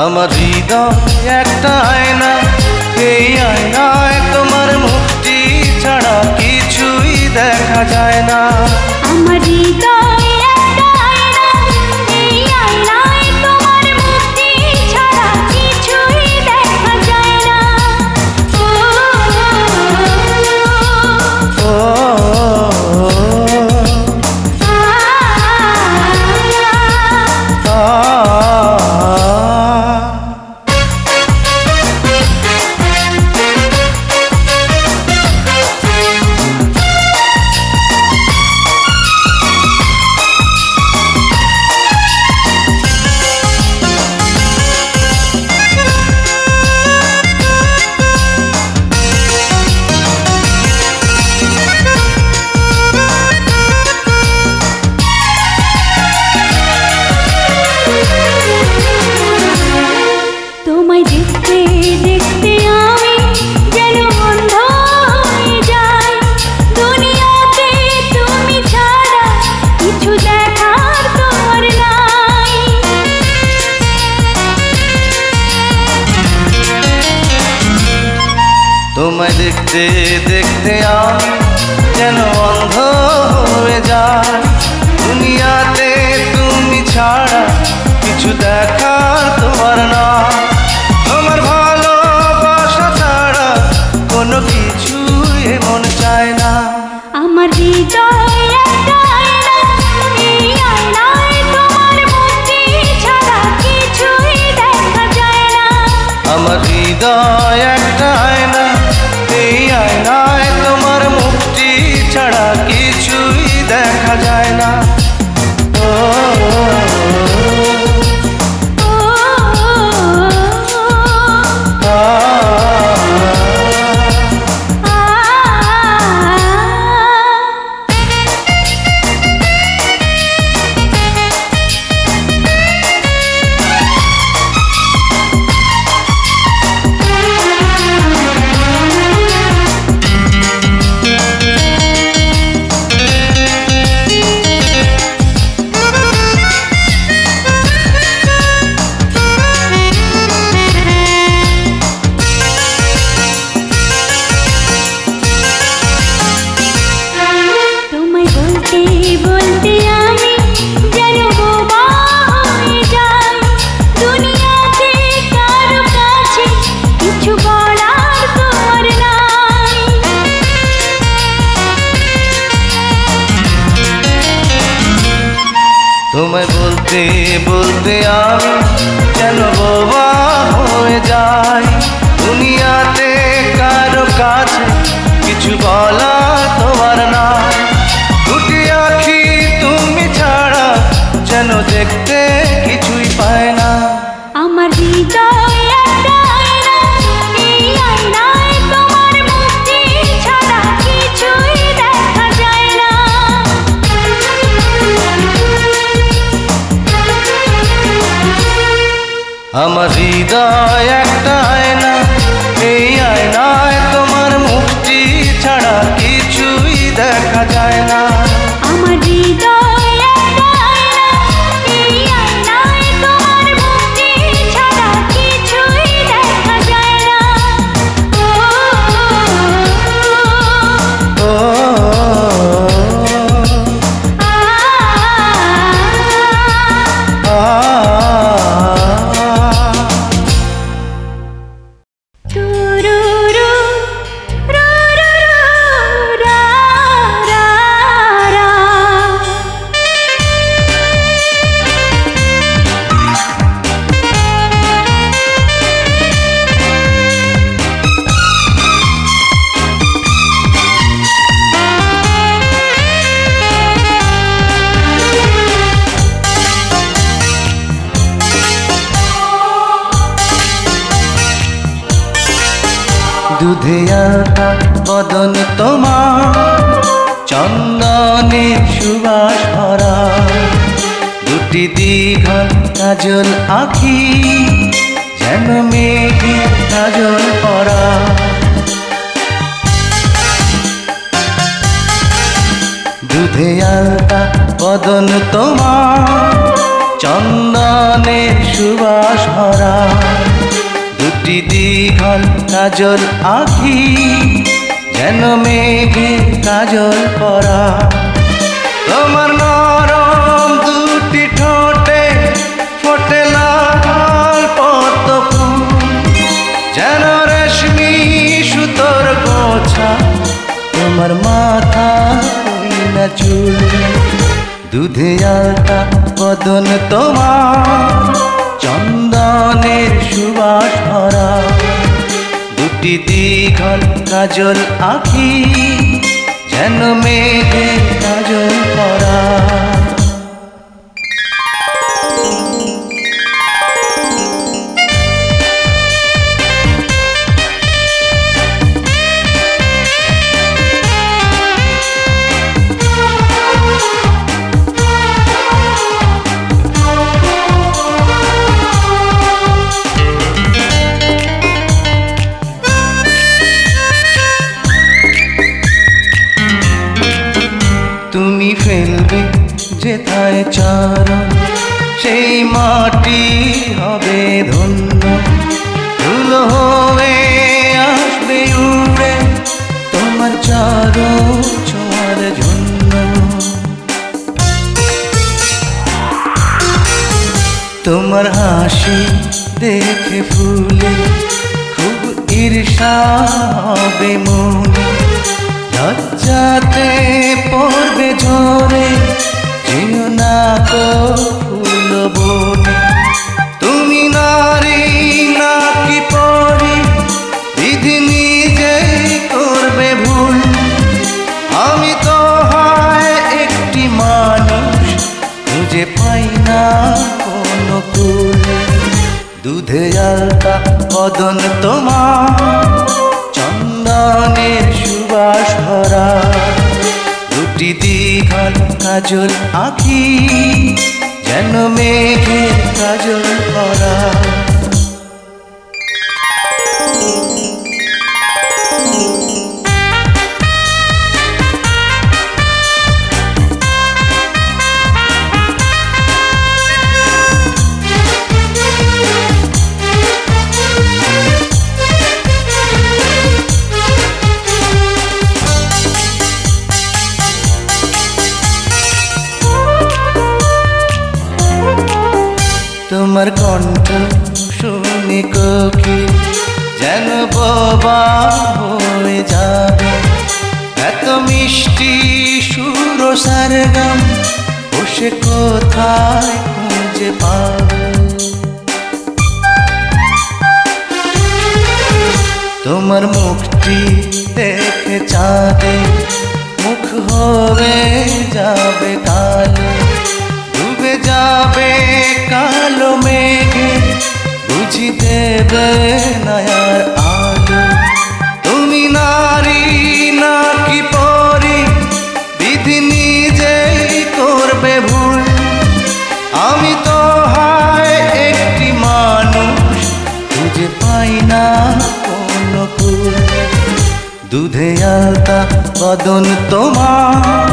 আমার হৃদয় একটা আয়না, এই আয়নায় তোমার মুক্তি ছাড়া কিছুই দেখা যায় না। আমার হৃদয় একটা আয়না, এই আয়নায় তোমার মুক্তি ছাড়া কিছুই দেখা যায় না। ও তোমায় দেখতে দেখতে আমি যেন অন্ধ হয়ে যাই, দুনিয়াতে তুমি ছাড়া কিছু দেখার তোমার নাই। তোমায় দেখতে দেখতে আমি যেন অন্ধ হয়ে যাই, দুনিয়াতে তুমি ছাড়া কিছু দেখার তোমার না। তোমার ভালোবাসা ছাড়া কোনো কিছু এমন চায় না। আমার হৃদয় একটা আয়না, এই আয়নায় তোমার মুক্তি ছাড়া কিছুই দেখা যায় না। আমার হৃদয় একটা আয়না, এই আয়নায় তোমার মুক্তি ছাড়া কিছুই দেখা যায় না। ও বলতে আমি যেন বোবা হয়ে যাই, দুনিয়াতে কারো কাছে কিছু বলার তোমার নাই। তোমায় বলতে বলতে আমি যেন বোবা হয়ে যাই, দুনিয়াতে কারো কাছে কিছু বলার তোমার নাই। দুটি আঁখি তুমি ছাড়া যেন দেখতে কিছুই পায় না। আমার হৃদয় একটা আয়না, এই আয়নায় তোমার মুক্তি ছাড়া কিছুই দেখা যায় না। আমার হৃদয় একটা আয়না, এই আয়নায় তোমার মুক্তি ছাড়া কিছুই দেখা যায় না। আমার হৃদয় একটা আয়না, এই আয়নায় তোমার মুক্তি ছাড়া কিছুই দেখা যায় না। ও তুরুরু রুরুরু রা রা রা। দুধে আঁকা বদন তোমার, চন্দনে সুবাস ভরা, দুটি দীঘল কাজল আঁখি যেন মেঘে কাজল পরা। দুধে আলতা বদন তোমার, চন্দনে সুবাস ভরা, দুটি দীঘল কাজল আঁখি যেন মেঘে কাজল পরা তোমার নরম দুটি ঠোঁটে ফোটে লাল পদ্ম ফুল যেন রেশমি সুতোর গোছা তোমার মাথা না চুল দুধে আলতা বদন তোমার চন্দনের সুবাস ভরা দুটি দীঘল কাজল আঁখি যেন মেঘে কাজল পরা তুমি ফেলবে যেথায় চরণ সেই মাটি হবে ধন্য ধুলো হয়ে আসবে উড়ে তোমার চরণ ছোঁয়ার জন্য তোমার হাসি দেখে ফুলে খুব ঈর্ষা হবে মনে লজ্জাতে পড়বে ঝরে যেও না কো ফুল বনে তুমি নারী নাকি পরি বিধি নিজেই করবে ভুল আমি তো হয় একটি মানুষ খুঁজে পাই না কোনো কুল দুধে আলতা বদন তোমার চন্দনের সুবাস ভরা দুটি দীঘল কাজল আঁখি যেন মেঘে কাজল পরা তোমার কণ্ঠ শুনে কোকিল যেন বোবা হয়ে যাবে এত মিষ্টি সুর সারগাম বসে কোথায় খুঁজে পাবে তোমার মুখটি দেখে চাঁদে মুখ হয়ে যাবে কালো ডুবে যাবে কালো মেঘে বুঝি দেবে নয়ার আলো তুমি নারী নাকি পরি বিধি নিজেই করবে ভুল আমি তো হয় একটি মানুষ খুঁজে পাই না কোনো কুল দুধে আলতা বদন তোমার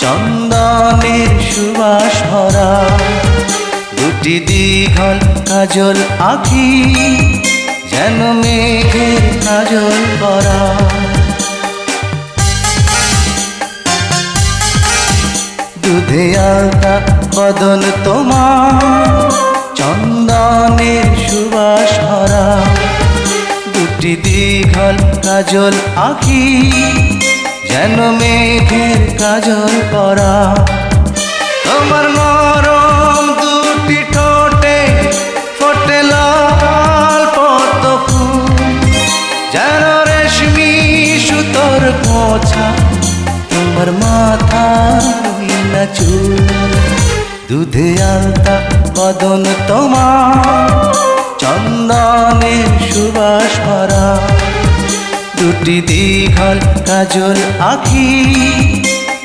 চন্দনের সুবাস ভরা দুটি দীঘল কাজল আঁখি যেন মেঘের কাজল পরা দুধে আলতা বদন তোমার চন্দনের সুবাস ভরা দুটি দীঘল কাজল আঁখি যেন মেঘের কাজল পরা তোমার নরম দুটি ঠোঁটে ফোটে লাল পদ্ম ফুল যেন রেশমি সুতোর গোছা তোমার মাথা না চুল দুধে আলতা বদন তোমার চন্দনের সুবাস ভরা দুটি দীঘল কাজল আঁখি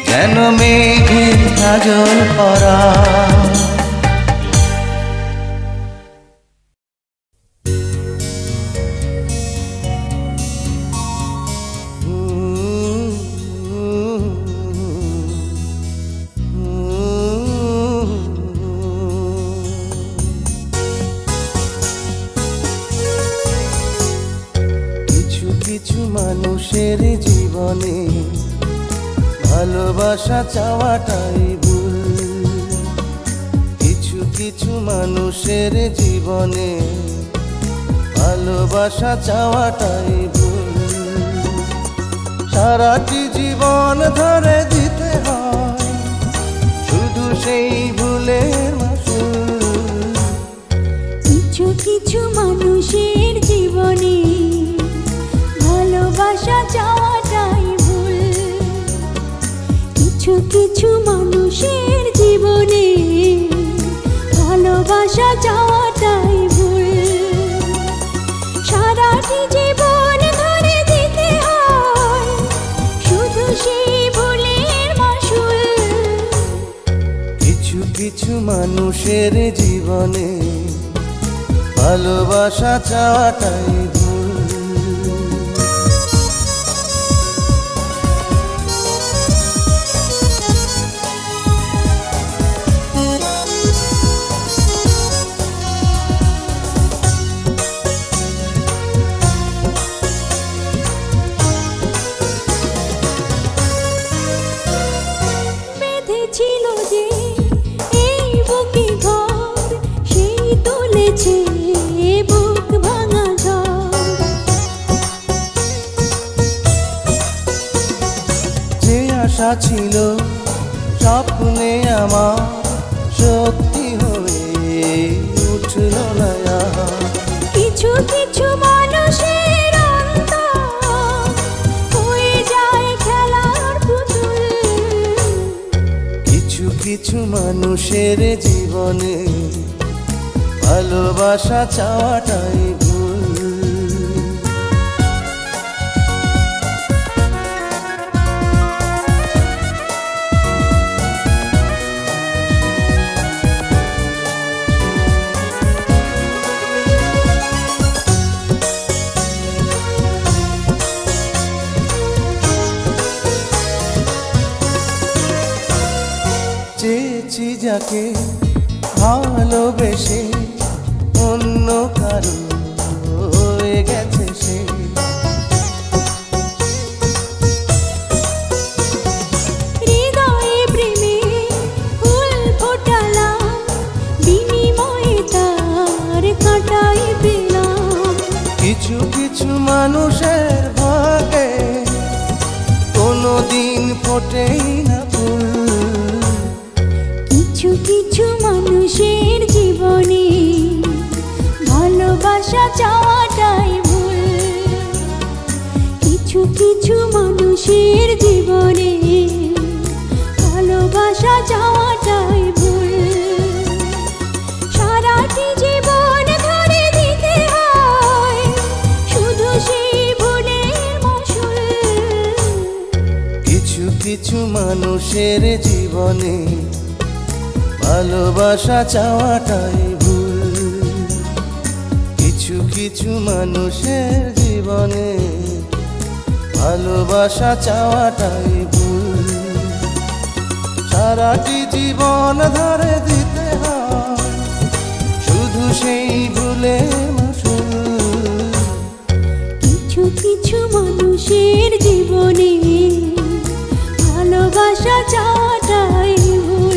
যেন মেঘের কাজল পরা মানুষের জীবনে ভালোবাসা চাওয়াটাই ভুল। কিছু কিছু মানুষের জীবনে ভালোবাসা চাওয়াটাই ভুল। সারাটি জীবন ধরে দিতে হয় শুধু সেই ভুলের মাসুল। কিছু কিছু মানুষের জীবনে ভালোবাসা চাওয়াটাই ভুল। কিছু কিছু মানুষের জীবনে ভালোবাসা চাওয়াটাই ভুল। সারাটি জীবন ধরে দিতে হয় শুধু সেই ভুলের মাসুল। কিছু কিছু মানুষের জীবনে ভালোবাসা চাওয়াটাই ভুল। বেঁধেছিল যে এই বুকে ঘর, সেই তুলেছে বুক ভাঙা ঝড়। যে আশা ছিল স্বপ্নে আমার সত্যি হয়ে উঠল না আর। কিছু কিছু মানুষের অন্তর হয়ে যায় খেলার পুতুল। কিছু কিছু মানুষের জীবনে ভালোবাসা চাওয়াটাই ভুল। চেয়েছি যাকে ভালোবেসে অন্য কারো হয়ে গেছে সে। হৃদয়ে প্রেমে ফুল ফোটালাম, বিনিময়ে তার কাঁটাই পেলাম। কিছু কিছু মানুষের ভাগে কোনোদিন ফোটেই না ফুল। কিছু কিছু মানুষের জীবনে ভালোবাসা চাওয়াটাই ভুল। কিছু কিছু মানুষের জীবনে ভালোবাসা চাওয়াটাই ভুল। সারাটি জীবন ধরে দিতে হয় শুধু সেই ভুলের মাসুল। কিছু কিছু মানুষের জীবনে ভালোবাসা চাওয়াটাই ভুল। কিছু কিছু মানুষের জীবনে ভালোবাসা চাওয়াটাই ভুল। সারাটি জীবন ধরে দিতে হয় শুধু সেই ভুলের মাসুল। কিছু কিছু মানুষের জীবনে ভালোবাসা চাওয়াটাই ভুল।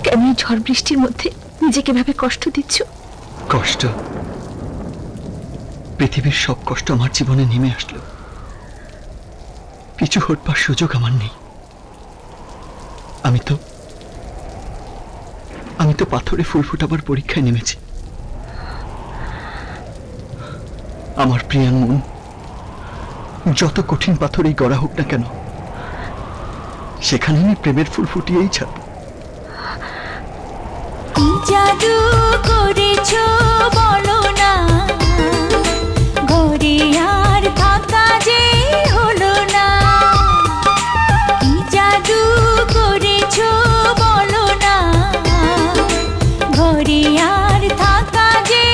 কেন এই ঝড় বৃষ্টির মধ্যে নিজেকে ভাবে কষ্ট দিচ্ছ? কষ্ট? পৃথিবীর সব কষ্ট আমার জীবনে নেমে আসলো, পিছু হটবার সুযোগ আমার নেই। আমি তো পাথরে ফুল ফোটাবার পরীক্ষায় নেমেছি। আমার প্রিয়ার মন যত কঠিন পাথরেই গড়া হোক না কেন, সেখানে আমি প্রেমের ফুল ফুটিয়েই ছাড়ব। কি জাদু করেছো বলো না, ঘরে আর থাকা যে হলো না। কি জাদু করেছো বলো না, ঘরে আর থাকা যে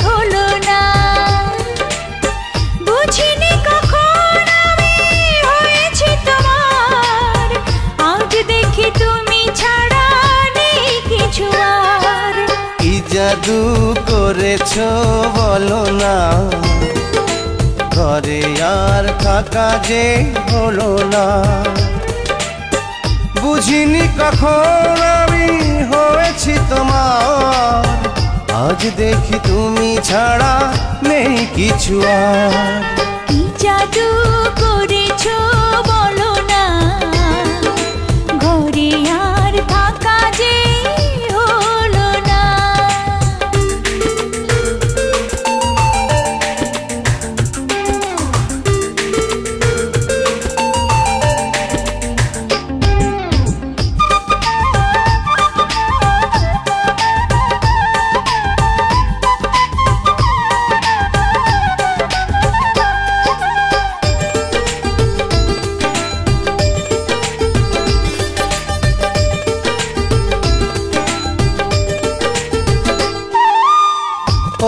হলো না। বুঝিনি কখন আমি হয়েছি তোমার, আজ দেখি তুমি ছাড়া নেই কিছু আর। কি জাদু করেছো বলো না, ঘরে আর থাকা যে হলো না। বুঝিনি কখন আমি হয়েছি তোমার, আজ দেখি তুমি ছাড়া নেই কিছু আর। কি জাদু করেছো বলো না, ঘরে আর থাকা যে হলো না।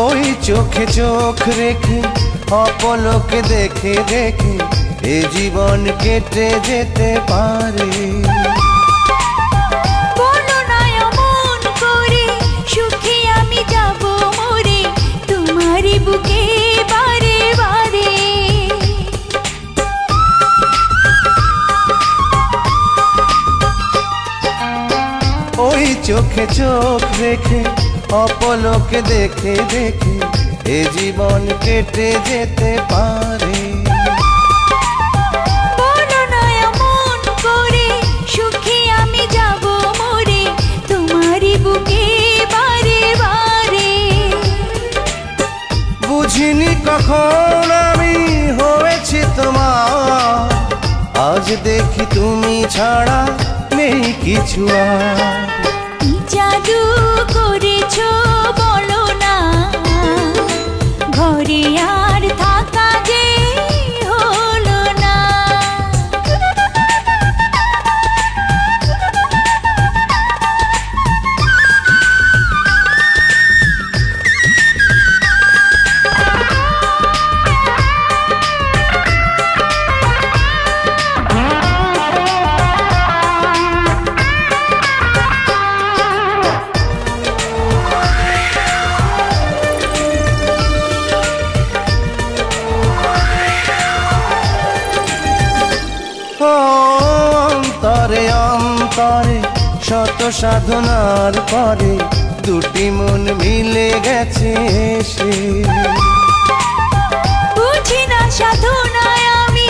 ওই চোখে চোখ রেখে অপলকে দেখে দেখে এ জীবন কেটে যেতে পারে। বলো না এমন করে, সুখে আমি যাব মরে তোমারই বুকে বারে বারে। ওই চোখে চোখ রেখে অপলকে দেখে দেখে এ জীবন কেটে যেতে পারে। বলো না এমন করে, সুখে আমি যাব মরে তোমারই বুকে বারে বারে। বুঝিনি কখন আমি হয়েছি তোমার, আজ দেখি তুমি ছাড়া নেই কিছু আর। কি জাদু করেছো বলো না, ঘরে আর থাকা যে হলো না। অন্তরে অন্তরে শত সাধনার পরে দুটি মন মিলে গেছে সে। বুঝি না সাধনায় আমি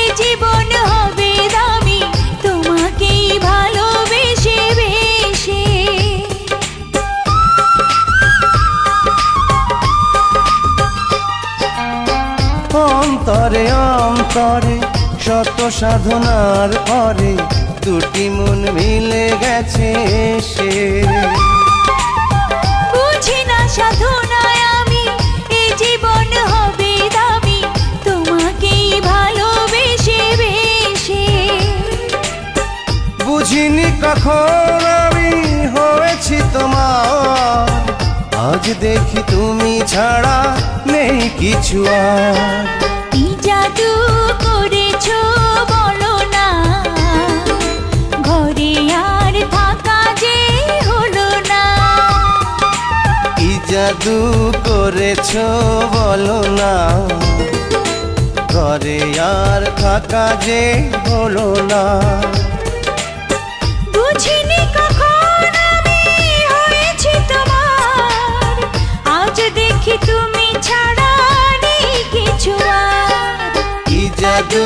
এ জীবন হবে দামি তোমাকেই ভালোবেসে বেশে। অন্তরে অন্তরে শত সাধনার পরে দুটি মন মিলে গেছে সে। বুঝি না সাধনায় আমি এ জীবন হবে দামি তোমাকেই ভালোবেসে বেশে। বুঝিনি কখন আমি হয়েছি তোমার, আজ দেখি তুমি ছাড়া নেই কিছু আর। কি জাদু করেছো বলো না, ঘরে আর থাকা যে হলো না। কি জাদু করেছো বলো না, ঘরে আর থাকা যে হলো না। বুঝিনি কখন আমি হয়েছি তোমার, আজ দেখি তুমি ছাড়া নেই কিছু আর। কি জাদু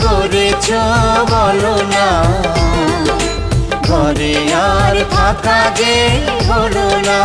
করেছো বলো না, ঘরে আর থাকা যে হলো না।